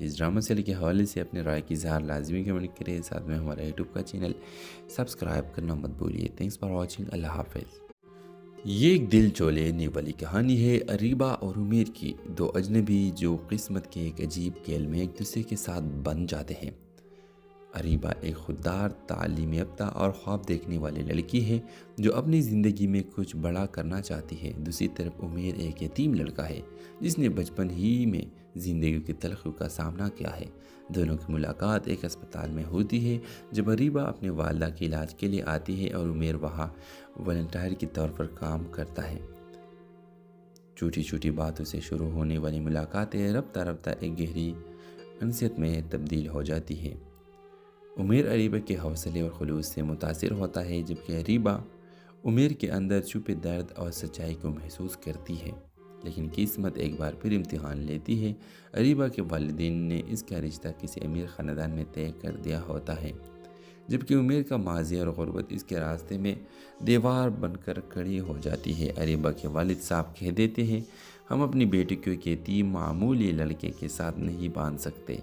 تو اس drama serial کے حوالے سے اپنے رائے کی اظہار لازمی کمنٹ کریں، ساتھ میں ہمارا یوٹیوب کا چینل سبسکرائب کرنا مت بھولیے۔ تھینکس فار واچنگ، اللہ حافظ۔ یہ ایک دل چو لینے والی کہانی ہے اریبہ اور عمیر کی، دو اجنبی جو قسمت کے ایک عجیب کھیل میں ایک دوسرے کے ساتھ بن جاتے ہیں۔ اریبہ ایک خوددار، تعلیم یافتہ اور خواب دیکھنے والی لڑکی ہے جو اپنی زندگی میں کچھ بڑا کرنا چاہتی ہے۔ دوسری طرف عمیر ایک یتیم لڑکا ہے جس نے بچپن ہی میں زندگی کی تلخیوں کا سامنا کیا ہے۔ دونوں کی ملاقات ایک اسپتال میں ہوتی ہے جب اریبہ اپنے والدہ کے علاج کے لیے آتی ہے اور عمیر وہاں والنٹیئر کے طور پر کام کرتا ہے۔ چھوٹی چھوٹی باتوں سے شروع ہونے والی ملاقاتیں رفتہ رفتہ ایک گہری انسیت میں تبدیل ہو جاتی ہے۔ عمیر اریبہ کے حوصلے اور خلوص سے متاثر ہوتا ہے، جبکہ اریبہ عمیر کے اندر چھپے درد اور سچائی کو محسوس کرتی ہے۔ لیکن قسمت ایک بار پھر امتحان لیتی ہے۔ اریبہ کے والدین نے اس کا رشتہ کسی امیر خاندان میں طے کر دیا ہوتا ہے، جبکہ عمیر کا ماضی اور غربت اس کے راستے میں دیوار بن کر کھڑی ہو جاتی ہے۔ اریبہ کے والد صاحب کہہ دیتے ہیں، ہم اپنی بیٹی کو ایک یتیم معمولی لڑکے کے ساتھ نہیں باندھ سکتے۔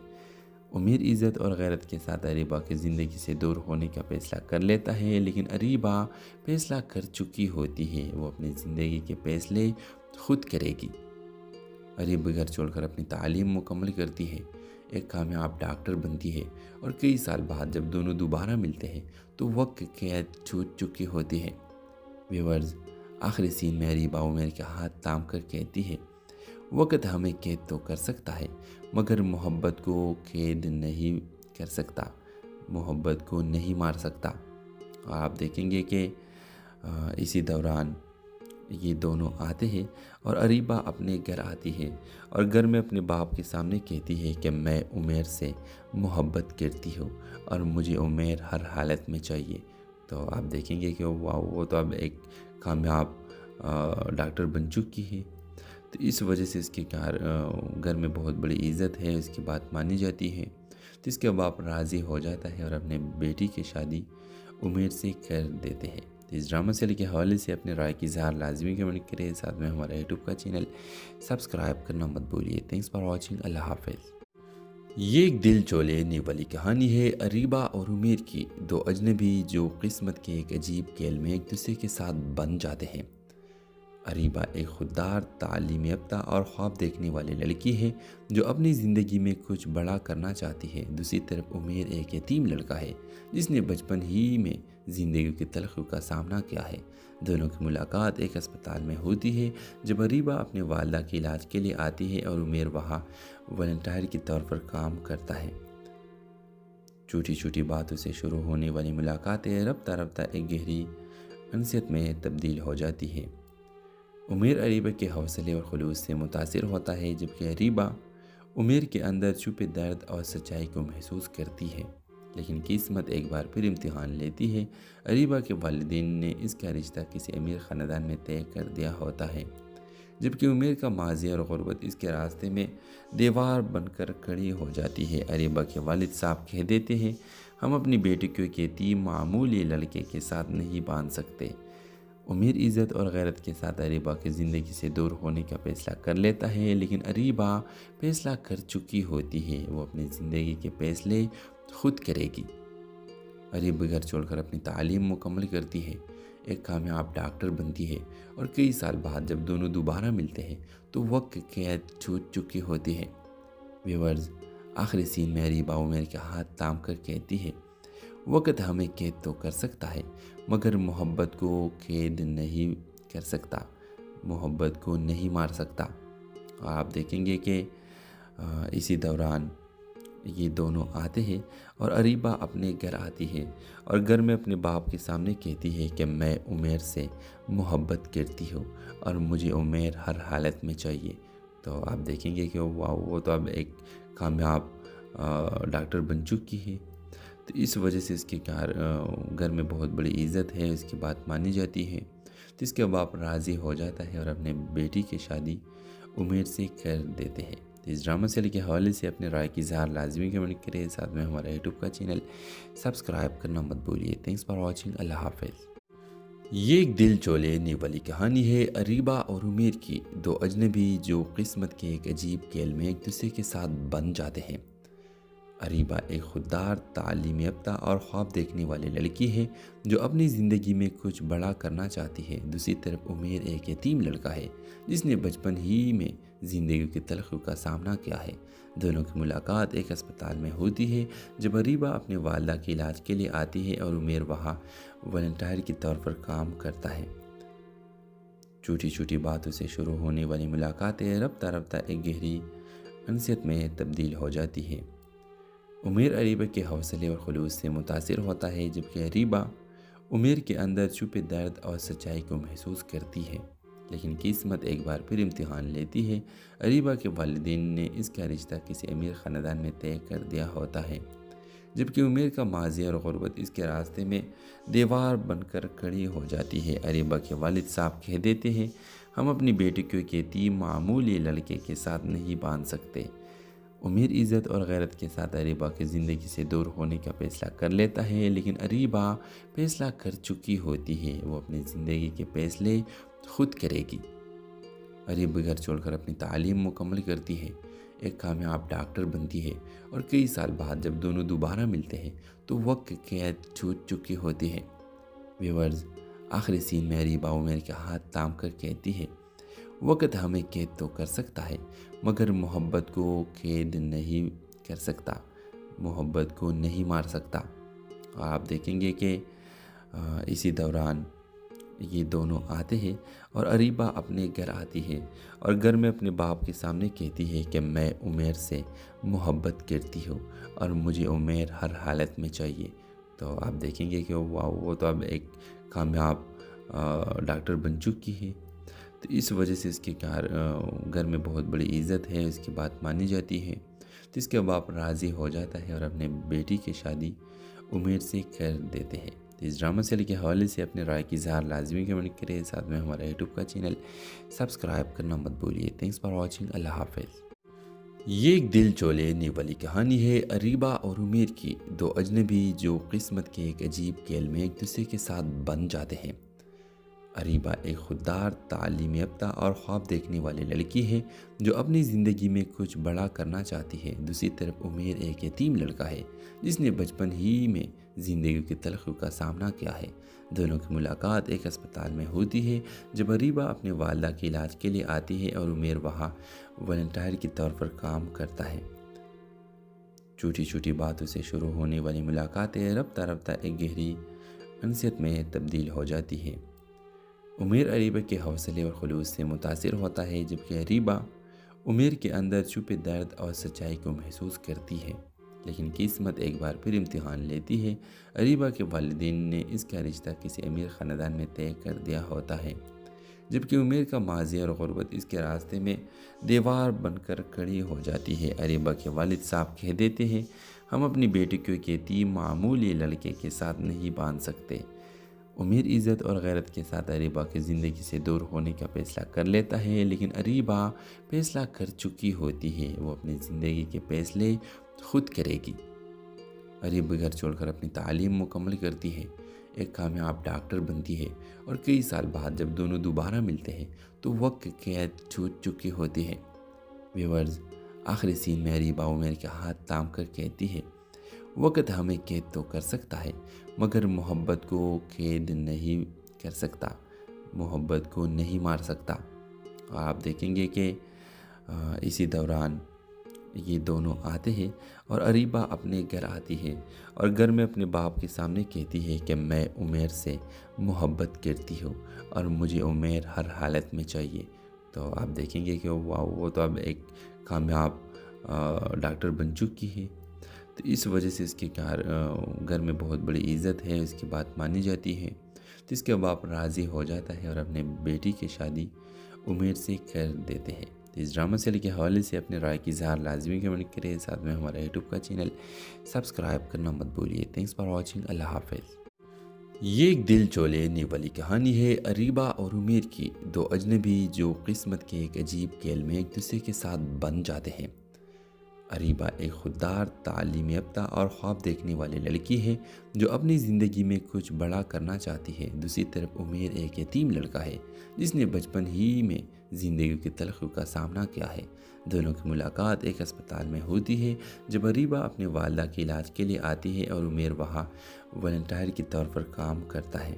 عمیر عزت اور غیرت کے ساتھ اریبہ کی زندگی سے دور ہونے کا فیصلہ کر لیتا ہے، لیکن اریبہ فیصلہ کر چکی ہوتی ہے، وہ اپنی زندگی کے فیصلے خود کرے گی۔ اریبہ گھر چھوڑ کر اپنی تعلیم مکمل کرتی ہے، ایک کامیاب ڈاکٹر بنتی ہے، اور کئی سال بعد جب دونوں دوبارہ ملتے ہیں تو وقت قید چھوٹ چکی ہوتی ہے۔ ویورز، آخری سین میں اریبہ عمیر کے ہاتھ تھام کر کہتی ہے، وقت ہمیں قید تو کر سکتا ہے مگر محبت کو قید نہیں کر سکتا، محبت کو نہیں مار سکتا۔ آپ دیکھیں گے کہ اسی دوران یہ دونوں آتے ہیں اور اریبہ اپنے گھر آتی ہے اور گھر میں اپنے باپ کے سامنے کہتی ہے کہ میں عمیر سے محبت کرتی ہوں اور مجھے عمیر ہر حالت میں چاہیے۔ تو آپ دیکھیں گے کہ وہ تو اب ایک کامیاب ڈاکٹر بن چکی ہے، تو اس وجہ سے اس کے گھر میں بہت بڑی عزت ہے، اس کی بات مانی جاتی ہے۔ تو اس کے باپ راضی ہو جاتا ہے اور اپنے بیٹی کی شادی عمیر سے کر دیتے ہیں۔ تو اس ڈرامہ سیریل کے حوالے سے اپنے رائے کی اظہار لازمی کمنٹ کریں، ساتھ میں ہمارا یوٹیوب کا چینل سبسکرائب کرنا مت بھولیے۔ تھینکس فار واچنگ، اللہ حافظ۔ یہ ایک دل چو لینے والی کہانی ہے اریبہ اور عمیر کی، دو اجنبی جو قسمت کے ایک عجیب کھیل میں ایک دوسرے کے ساتھ بن جاتے ہیں۔ اریبہ ایک خوددار، تعلیم یافتہ اور خواب دیکھنے والی لڑکی ہے جو اپنی زندگی میں کچھ بڑا کرنا چاہتی ہے۔ دوسری طرف عمیر ایک یتیم لڑکا ہے جس نے بچپن ہی میں زندگی کی تلخیوں کا سامنا کیا ہے۔ دونوں کی ملاقات ایک اسپتال میں ہوتی ہے جب اریبہ اپنے والدہ کے علاج کے لیے آتی ہے اور عمیر وہاں والنٹیئر کے طور پر کام کرتا ہے۔ چھوٹی چھوٹی باتوں سے شروع ہونے والی ملاقاتیں رفتہ رفتہ ایک گہری انسیت میں تبدیل ہو جاتی ہے۔ عمیر اریبہ کے حوصلے اور خلوص سے متاثر ہوتا ہے، جبکہ اریبہ عمیر کے اندر چھپے درد اور سچائی کو محسوس کرتی ہے۔ لیکن قسمت ایک بار پھر امتحان لیتی ہے۔ اریبہ کے والدین نے اس کا رشتہ کسی امیر خاندان میں طے کر دیا ہوتا ہے، جبکہ عمیر کا ماضی اور غربت اس کے راستے میں دیوار بن کر کھڑی ہو جاتی ہے۔ اریبہ کے والد صاحب کہہ دیتے ہیں، ہم اپنی بیٹی کو ایک یتیم معمولی لڑکے کے ساتھ نہیں باندھ سکتے۔ عمیر عزت اور غیرت کے ساتھ اریبہ کی زندگی سے دور ہونے کا فیصلہ کر لیتا ہے، لیکن اریبہ فیصلہ کر چکی ہوتی ہے، وہ اپنی زندگی کے فیصلے خود کرے گی۔ اریبہ گھر چھوڑ کر اپنی تعلیم مکمل کرتی ہے، ایک کامیاب ڈاکٹر بنتی ہے، اور کئی سال بعد جب دونوں دوبارہ ملتے ہیں تو وقت قید چھوٹ چکی ہوتی ہے۔ ویورز، آخری سین میں اریبہ عمیر کے ہاتھ تھام کر کہتی ہے، وقت ہمیں قید تو کر سکتا ہے مگر محبت کو قید نہیں کر سکتا، محبت کو نہیں مار سکتا۔ آپ دیکھیں گے کہ اسی دوران یہ دونوں آتے ہیں اور اریبہ اپنے گھر آتی ہے اور گھر میں اپنے باپ کے سامنے کہتی ہے کہ میں عمیر سے محبت کرتی ہوں اور مجھے عمیر ہر حالت میں چاہیے۔ تو آپ دیکھیں گے کہ وہ تو اب ایک کامیاب ڈاکٹر بن چکی ہے، تو اس وجہ سے اس کے گھر میں بہت بڑی عزت ہے، اس کی بات مانی جاتی ہے۔ تو اس کے باپ راضی ہو جاتا ہے اور اپنے بیٹی کی شادی عمیر سے کر دیتے ہیں۔ تو اس ڈرامہ سیریل کے حوالے سے اپنے رائے کی اظہار لازمی کمنٹ کریں، ساتھ میں ہمارا یوٹیوب کا چینل سبسکرائب کرنا مت بھولیے۔ تھینکس فار واچنگ، اللہ حافظ۔ یہ ایک دل چو لینے والی کہانی ہے اریبہ اور عمیر کی، دو اجنبی جو قسمت کے ایک عجیب کھیل میں ایک دوسرے کے ساتھ بن جاتے ہیں۔ اریبہ ایک خوددار، تعلیم یافتہ اور خواب دیکھنے والی لڑکی ہے جو اپنی زندگی میں کچھ بڑا کرنا چاہتی ہے۔ دوسری طرف عمیر ایک یتیم لڑکا ہے جس نے بچپن ہی میں زندگی کی تلخیوں کا سامنا کیا ہے۔ دونوں کی ملاقات ایک اسپتال میں ہوتی ہے جب اریبہ اپنے والدہ کے علاج کے لیے آتی ہے اور عمیر وہاں والنٹیئر کے طور پر کام کرتا ہے۔ چھوٹی چھوٹی باتوں سے شروع ہونے والی ملاقاتیں رفتہ رفتہ ایک گہری انسیت میں تبدیل ہو جاتی ہے۔ عمیر اریبہ کے حوصلے اور خلوص سے متاثر ہوتا ہے جبکہ اریبہ عمیر کے اندر چھپے درد اور سچائی کو محسوس کرتی ہے۔ لیکن قسمت ایک بار پھر امتحان لیتی ہے۔ اریبہ کے والدین نے اس کا رشتہ کسی امیر خاندان میں طے کر دیا ہوتا ہے، جبکہ عمیر کا ماضی اور غربت اس کے راستے میں دیوار بن کر کھڑی ہو جاتی ہے۔ اریبہ کے والد صاحب کہہ دیتے ہیں، ہم اپنی بیٹی کو ایک یتیم معمولی لڑکے کے ساتھ نہیں باندھ سکتے۔ عمیر عزت اور غیرت کے ساتھ اریبہ کی زندگی سے دور ہونے کا فیصلہ کر لیتا ہے، لیکن اریبہ فیصلہ کر چکی ہوتی ہے، وہ اپنی زندگی کے فیصلے خود کرے گی۔ اریبہ گھر چھوڑ کر اپنی تعلیم مکمل کرتی ہے، ایک کامیاب ڈاکٹر بنتی ہے، اور کئی سال بعد جب دونوں دوبارہ ملتے ہیں تو وقت قید چھوٹ چکی ہوتی ہے۔ ویورز، آخری سین میں اریبہ عمیر کے ہاتھ تھام کر کہتی ہے، وقت ہمیں قید تو کر سکتا ہے مگر محبت کو قید نہیں کر سکتا، محبت کو نہیں مار سکتا۔ آپ دیکھیں گے کہ اسی دوران یہ دونوں آتے ہیں اور اریبہ اپنے گھر آتی ہے اور گھر میں اپنے باپ کے سامنے کہتی ہے کہ میں عمیر سے محبت کرتی ہوں اور مجھے عمیر ہر حالت میں چاہیے۔ تو آپ دیکھیں گے کہ وہ تو اب ایک کامیاب ڈاکٹر بن چکی ہے، تو اس وجہ سے اس کے گھر میں بہت بڑی عزت ہے، اس کی بات مانی جاتی ہے، تو اس کے باپ راضی ہو جاتا ہے اور اپنے بیٹی کی شادی عمیر سے کر دیتے ہیں۔ تو اس ڈرامہ سیریل کے حوالے سے اپنے رائے کی اظہار لازمی کمنٹ کریں، ساتھ میں ہمارا یوٹیوب کا چینل سبسکرائب کرنا مت بھولیے۔ تھینکس فار واچنگ، اللہ حافظ۔ یہ ایک دل چو لینے والی کہانی ہے اریبہ اور عمیر کی، دو اجنبی جو قسمت کے ایک عجیب کھیل میں ایک دوسرے کے ساتھ بن جاتے ہیں۔ اریبہ ایک خوددار، تعلیم یافتہ اور خواب دیکھنے والی لڑکی ہے جو اپنی زندگی میں کچھ بڑا کرنا چاہتی ہے۔ دوسری طرف عمیر ایک یتیم لڑکا ہے جس نے بچپن ہی میں زندگی کی تلخیوں کا سامنا کیا ہے۔ دونوں کی ملاقات ایک اسپتال میں ہوتی ہے جب اریبہ اپنے والدہ کے علاج کے لیے آتی ہے اور عمیر وہاں والنٹیئر کے طور پر کام کرتا ہے۔ چھوٹی چھوٹی باتوں سے شروع ہونے والی ملاقاتیں رفتہ رفتہ ایک گہری انسیت میں تبدیل ہو جاتی ہے۔ عمیر اریبہ کے حوصلے اور خلوص سے متاثر ہوتا ہے جبکہ اریبہ عمیر کے اندر چھپے درد اور سچائی کو محسوس کرتی ہے۔ لیکن قسمت ایک بار پھر امتحان لیتی ہے۔ اریبہ کے والدین نے اس کا رشتہ کسی امیر خاندان میں طے کر دیا ہوتا ہے، جبکہ عمیر کا ماضی اور غربت اس کے راستے میں دیوار بن کر کھڑی ہو جاتی ہے۔ اریبہ کے والد صاحب کہہ دیتے ہیں، ہم اپنی بیٹی کو ایک یتیم معمولی لڑکے کے ساتھ نہیں باندھ سکتے۔ عمیر عزت اور غیرت کے ساتھ اریبہ کی زندگی سے دور ہونے کا فیصلہ کر لیتا ہے، لیکن اریبہ فیصلہ کر چکی ہوتی ہے، وہ اپنی زندگی کے فیصلے خود کرے گی۔ اریبہ گھر چھوڑ کر اپنی تعلیم مکمل کرتی ہے، ایک کامیاب ڈاکٹر بنتی ہے، اور کئی سال بعد جب دونوں دوبارہ ملتے ہیں تو وقت قید چھوٹ چکی ہوتی ہے۔ ویورز، آخری سین میں اریبہ عمیر کے ہاتھ تھام کر کہتی ہے، وقت ہمیں قید تو کر سکتا ہے مگر محبت کو قید نہیں کر سکتا، محبت کو نہیں مار سکتا۔ آپ دیکھیں گے کہ اسی دوران یہ دونوں آتے ہیں اور اریبہ اپنے گھر آتی ہے اور گھر میں اپنے باپ کے سامنے کہتی ہے کہ میں عمیر سے محبت کرتی ہوں اور مجھے عمیر ہر حالت میں چاہیے۔ تو آپ دیکھیں گے کہ وہ تو اب ایک کامیاب ڈاکٹر بن چکی ہے، تو اس وجہ سے اس کے گھر میں بہت بڑی عزت ہے، اس کی بات مانی جاتی ہے، تو اس کے باپ راضی ہو جاتا ہے اور اپنے بیٹی کی شادی عمیر سے کر دیتے ہیں۔ اس ڈرامہ سیریل کے حوالے سے اپنے رائے کی اظہار لازمی کمنٹ کریں، ساتھ میں ہمارا یوٹیوب کا چینل سبسکرائب کرنا مت بھولیے۔ تھینکس فار واچنگ، اللہ حافظ۔ یہ ایک دل چو لینے والی کہانی ہے اریبہ اور عمیر کی، دو اجنبی جو قسمت کے ایک عجیب کھیل میں ایک دوسرے کے ساتھ بن جاتے ہیں۔ اریبہ ایک خوددار، تعلیم یافتہ اور خواب دیکھنے والی لڑکی ہے جو اپنی زندگی میں کچھ بڑا کرنا چاہتی ہے۔ دوسری طرف عمیر ایک یتیم لڑکا ہے جس نے بچپن ہی میں زندگی کی تلخیوں کا سامنا کیا ہے۔ دونوں کی ملاقات ایک اسپتال میں ہوتی ہے جب اریبہ اپنے والدہ کے علاج کے لیے آتی ہے اور عمیر وہاں والنٹیئر کے طور پر کام کرتا ہے۔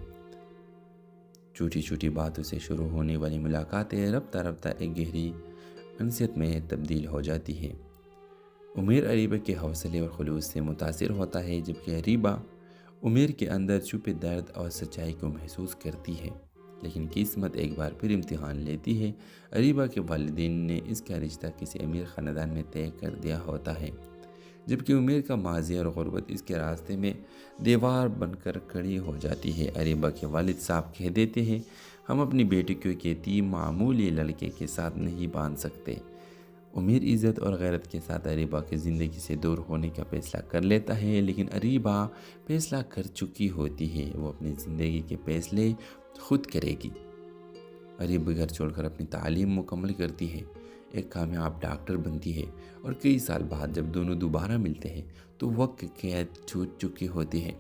چھوٹی چھوٹی باتوں سے شروع ہونے والی ملاقاتیں رفتہ رفتہ ایک گہری انسیت میں تبدیل ہو جاتی ہے۔ عمیر اریبہ کے حوصلے اور خلوص سے متاثر ہوتا ہے، جبکہ اریبہ عمیر کے اندر چھپے درد اور سچائی کو محسوس کرتی ہے۔ لیکن قسمت ایک بار پھر امتحان لیتی ہے۔ اریبہ کے والدین نے اس کا رشتہ کسی امیر خاندان میں طے کر دیا ہوتا ہے، جبکہ عمیر کا ماضی اور غربت اس کے راستے میں دیوار بن کر کھڑی ہو جاتی ہے۔ اریبہ کے والد صاحب کہہ دیتے ہیں، ہم اپنی بیٹی کو ایک یتیم معمولی لڑکے کے ساتھ نہیں باندھ سکتے۔ عمیر عزت اور غیرت کے ساتھ اریبہ کی زندگی سے دور ہونے کا فیصلہ کر لیتا ہے، لیکن اریبہ فیصلہ کر چکی ہوتی ہے، وہ اپنی زندگی کے فیصلے خود کرے گی۔ اریبہ گھر چھوڑ کر اپنی تعلیم مکمل کرتی ہے، ایک کامیاب ڈاکٹر بنتی ہے، اور کئی سال بعد جب دونوں دوبارہ ملتے ہیں تو وقت قید چھوٹ چکی ہوتی ہے۔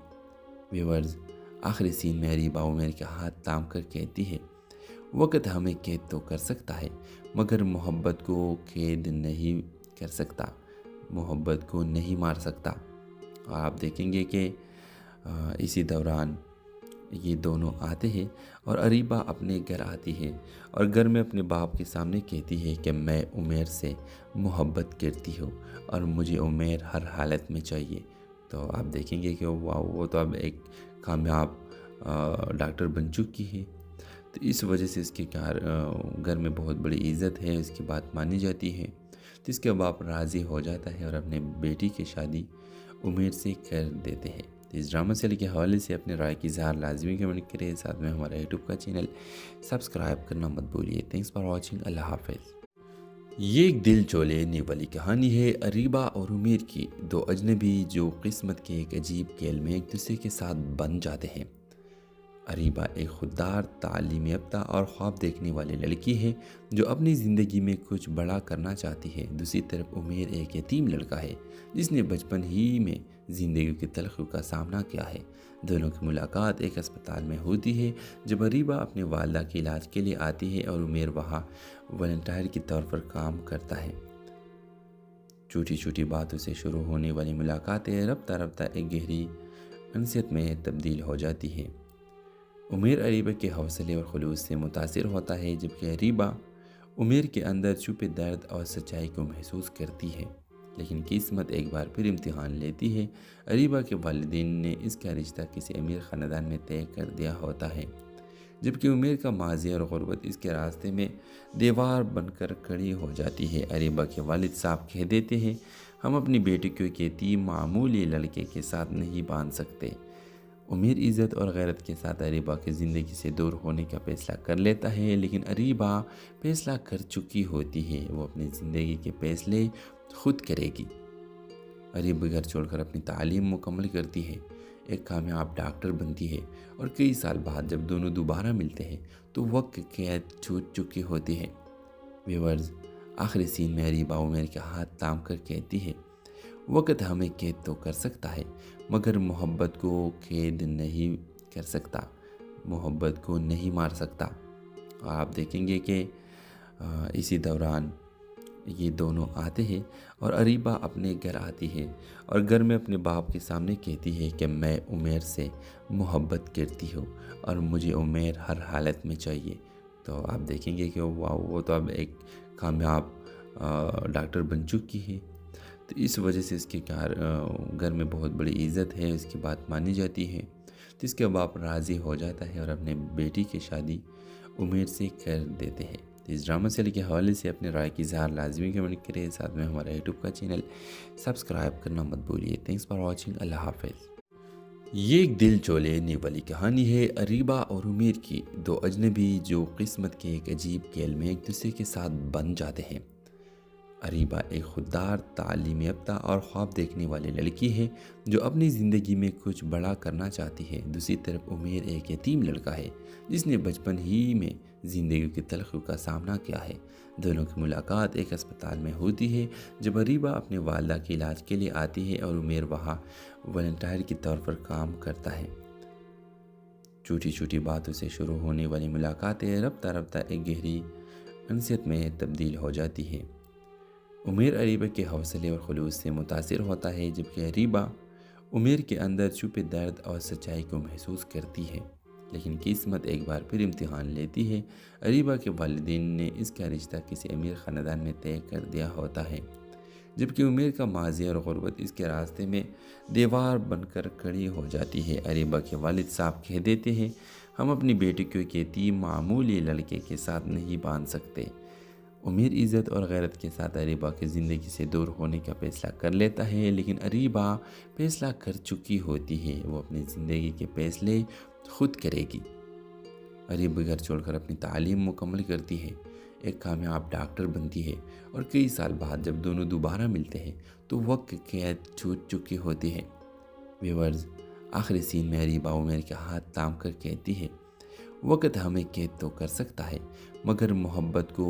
ویورز، آخری سین میں اریبہ عمیر کے ہاتھ تھام کر کہتی ہے، وقت ہمیں قید تو کر سکتا ہے مگر محبت کو قید نہیں کر سکتا، محبت کو نہیں مار سکتا۔ آپ دیکھیں گے کہ اسی دوران یہ دونوں آتے ہیں اور اریبہ اپنے گھر آتی ہے اور گھر میں اپنے باپ کے سامنے کہتی ہے کہ میں عمیر سے محبت کرتی ہوں اور مجھے عمیر ہر حالت میں چاہیے۔ تو آپ دیکھیں گے کہ وہ تو اب ایک کامیاب ڈاکٹر بن چکی ہے، تو اس وجہ سے اس کے گھر میں بہت بڑی عزت ہے، اس کی بات مانی جاتی ہے، تو اس کے باپ راضی ہو جاتا ہے اور اپنے بیٹی کی شادی عمیر سے کر دیتے ہیں۔ تو اس ڈرامہ سیریل کے حوالے سے اپنے رائے کی اظہار لازمی کمنٹ کریں، ساتھ میں ہمارا یوٹیوب کا چینل سبسکرائب کرنا مت بھولیے۔ تھینکس فار واچنگ، اللہ حافظ۔ یہ ایک دل چھو لینے والی کہانی ہے اریبہ اور عمیر کی، دو اجنبی جو قسمت کے ایک عجیب کھیل میں ایک دوسرے کے ساتھ بن جاتے ہیں۔ اریبہ ایک خوددار، تعلیم یافتہ اور خواب دیکھنے والی لڑکی ہے جو اپنی زندگی میں کچھ بڑا کرنا چاہتی ہے۔ دوسری طرف عمیر ایک یتیم لڑکا ہے جس نے بچپن ہی میں زندگی کی تلخیوں کا سامنا کیا ہے۔ دونوں کی ملاقات ایک اسپتال میں ہوتی ہے جب اریبہ اپنے والدہ کے علاج کے لیے آتی ہے اور عمیر وہاں والنٹیئر کے طور پر کام کرتا ہے۔ چھوٹی چھوٹی باتوں سے شروع ہونے والی ملاقاتیں رفتہ رفتہ ایک گہری انسیت میں تبدیل ہو جاتی ہے۔ عمیر اریبہ کے حوصلے اور خلوص سے متاثر ہوتا ہے، جبکہ اریبہ عمیر کے اندر چھپے درد اور سچائی کو محسوس کرتی ہے۔ لیکن قسمت ایک بار پھر امتحان لیتی ہے۔ اریبہ کے والدین نے اس کا رشتہ کسی امیر خاندان میں طے کر دیا ہوتا ہے، جبکہ عمیر کا ماضی اور غربت اس کے راستے میں دیوار بن کر کھڑی ہو جاتی ہے۔ اریبہ کے والد صاحب کہہ دیتے ہیں، ہم اپنی بیٹی کو ایک یتیم معمولی لڑکے کے ساتھ نہیں باندھ سکتے۔ عمیر عزت اور غیرت کے ساتھ اریبہ کی زندگی سے دور ہونے کا فیصلہ کر لیتا ہے، لیکن اریبہ فیصلہ کر چکی ہوتی ہے، وہ اپنی زندگی کے فیصلے خود کرے گی۔ اریبہ گھر چھوڑ کر اپنی تعلیم مکمل کرتی ہے، ایک کامیاب ڈاکٹر بنتی ہے، اور کئی سال بعد جب دونوں دوبارہ ملتے ہیں تو وقت قید چھوٹ چکی ہوتی ہے۔ ویورز، آخری سین میں اریبہ عمیر کے ہاتھ تھام کر کہتی ہے، وقت ہمیں قید تو کر سکتا ہے مگر محبت کو قید نہیں کر سکتا، محبت کو نہیں مار سکتا۔ آپ دیکھیں گے کہ اسی دوران یہ دونوں آتے ہیں اور اریبہ اپنے گھر آتی ہے اور گھر میں اپنے باپ کے سامنے کہتی ہے کہ میں عمیر سے محبت کرتی ہوں اور مجھے عمیر ہر حالت میں چاہیے۔ تو آپ دیکھیں گے کہ وہ تو اب ایک کامیاب ڈاکٹر بن چکی ہے، تو اس وجہ سے اس کے گھر میں بہت بڑی عزت ہے، اس کی بات مانی جاتی ہے، تو اس کے باپ راضی ہو جاتا ہے اور اپنے بیٹی کی شادی عمیر سے کر دیتے ہیں۔ اس ڈرامہ سیریل کے حوالے سے اپنے رائے کی اظہار لازمی کمنٹ کریں، ساتھ میں ہمارا یوٹیوب کا چینل سبسکرائب کرنا مت بھولیے۔ تھینکس فار واچنگ، اللہ حافظ۔ یہ ایک دل چھو لینے والی کہانی ہے اریبہ اور عمیر کی، دو اجنبی جو قسمت کے ایک عجیب کھیل میں ایک دوسرے کے ساتھ بن جاتے ہیں۔ اریبہ ایک خوددار، تعلیم یافتہ اور خواب دیکھنے والی لڑکی ہے جو اپنی زندگی میں کچھ بڑا کرنا چاہتی ہے۔ دوسری طرف عمیر ایک یتیم لڑکا ہے جس نے بچپن ہی میں زندگی کی تلخیوں کا سامنا کیا ہے۔ دونوں کی ملاقات ایک اسپتال میں ہوتی ہے جب اریبہ اپنے والدہ کے علاج کے لیے آتی ہے اور عمیر وہاں والنٹیئر کے طور پر کام کرتا ہے۔ چھوٹی چھوٹی باتوں سے شروع ہونے والی ملاقاتیں رفتہ رفتہ ایک گہری انسیت میں تبدیل ہو جاتی ہے۔ عمیر اریبہ کے حوصلے اور خلوص سے متاثر ہوتا ہے، جبکہ اریبہ عمیر کے اندر چھپے درد اور سچائی کو محسوس کرتی ہے۔ لیکن قسمت ایک بار پھر امتحان لیتی ہے۔ اریبہ کے والدین نے اس کا رشتہ کسی امیر خاندان میں طے کر دیا ہوتا ہے، جبکہ عمیر کا ماضی اور غربت اس کے راستے میں دیوار بن کر کھڑی ہو جاتی ہے۔ اریبہ کے والد صاحب کہہ دیتے ہیں، ہم اپنی بیٹی کو ایک یتیم معمولی لڑکے کے ساتھ نہیں باندھ سکتے۔ عمیر عزت اور غیرت کے ساتھ اریبہ کی زندگی سے دور ہونے کا فیصلہ کر لیتا ہے، لیکن اریبہ فیصلہ کر چکی ہوتی ہے، وہ اپنی زندگی کے فیصلے خود کرے گی۔ اریبہ گھر چھوڑ کر اپنی تعلیم مکمل کرتی ہے، ایک کامیاب ڈاکٹر بنتی ہے، اور کئی سال بعد جب دونوں دوبارہ ملتے ہیں تو وقت قید چھوٹ چکی ہوتی ہے۔ ویورز، آخری سین میں اریبہ عمیر کے ہاتھ تھام کر کہتی ہے، وقت ہمیں قید تو کر سکتا ہے، مگر محبت کو